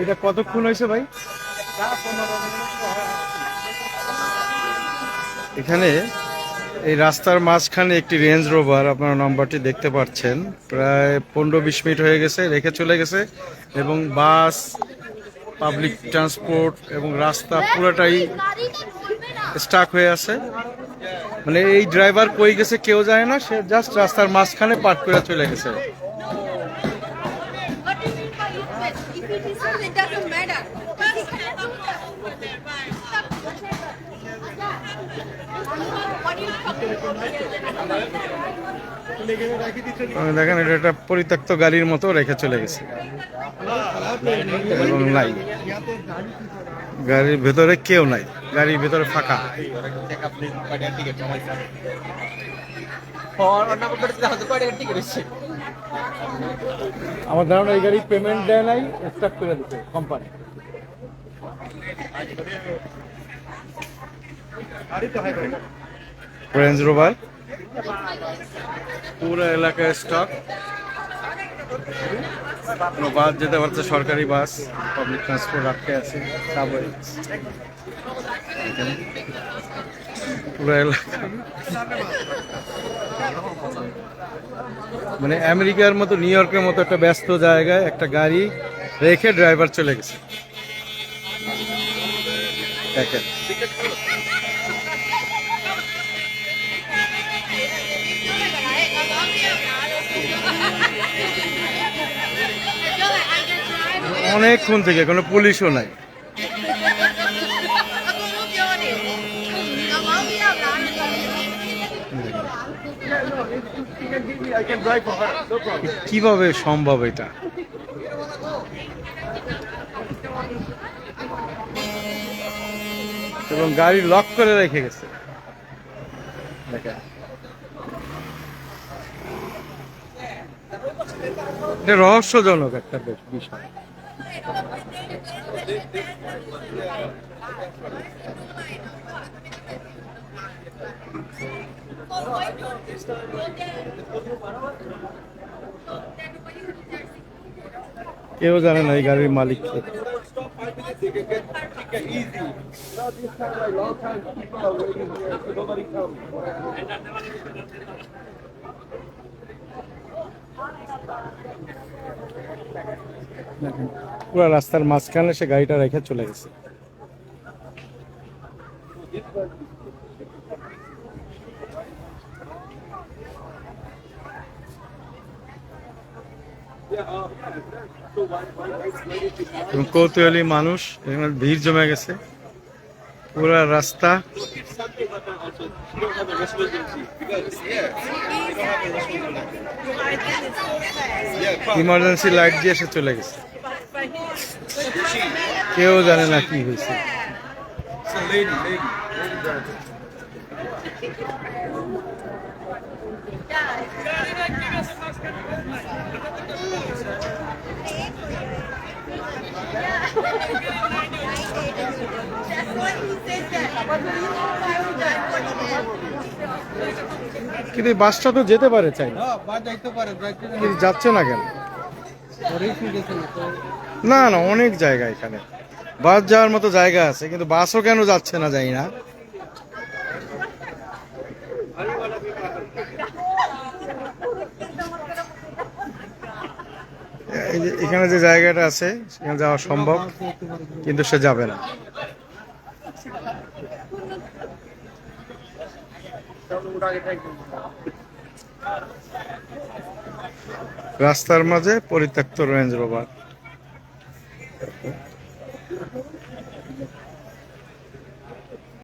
এটা কতক্ষণ হয়েছে ভাই? এখানে এই রাস্তার মাঝখানে একটি রেঞ্জ রোভার, আপনার নাম্বারটি দেখতে পাচ্ছেন, প্রায় 15-20 মিনিট হয়ে গেছে রেখে চলে গেছে। এবং বাস, পাবলিক ট্রান্সপোর্ট এবং রাস্তা পুরোটাই স্টাক হয়ে আছে। মানে এই ড্রাইভার কই গেছে কেউ যায় না, সে জাস্ট রাস্তার মাঝখানে পার্ক করে চলে গেছে। দেখেন, এটা একটা পরিত্যক্ত গাড়ির মতো রেখে চলে গেছে এবং নাই, গাড়ির ভেতরে কেউ নাই, গাড়ির ভেতরে ফাঁকা। আমার ধারণা এই গাড়ি পেমেন্ট দেয় নাই, স্টার্ট করে দিচ্ছে কোম্পানি। রেঞ্জ রোভার পুরো এলাকায় স্টক। কোনো বাস যেতে পারছে, সরকারি বাস, পাবলিক ট্রান্সপোর্ট আটকে আছে, সাবওয়ে পুরো এলাকা। মানে আমেরিকার মতো, নিউ ইয়র্কের মতো একটা ব্যস্ত জায়গায় একটা গাড়ি রেখে ড্রাইভার চলে গেছে। দেখেন, অনেকক্ষণ থেকে কোনো পুলিশও নাই। কিভাবে সম্ভব এটা? এবং গাড়ি লক করে রেখে গেছে। এটা রহস্যজনক একটা বিষয়। কেউ জানে না এই গাড়ির মালিক কে। পুরো রাস্তার মাঝখানে সে গাড়িটা রেখে চলে গেছে। এবং কৌতূহলী মানুষ, এখানে ভিড় জমে গেছে পুরা রাস্তা। ইমার্জেন্সি লাইট দিয়ে এসে চলে গেছে, কেউ জানে না কি হয়েছে। কিন্তু এই বাসটা তো যেতে পারে, চাই কিন্তু যাচ্ছে না কেন? না না, অনেক জায়গা এখানে বাস যাওয়ার মতো জায়গা আছে, কিন্তু বাসও কেন যাচ্ছে না জানি না। এখানে যে জায়গাটা আছে সেখানে যাওয়া সম্ভব, কিন্তু সে যাবে না। রাস্তার মাঝে পরিত্যক্ত রেঞ্জ রোভার।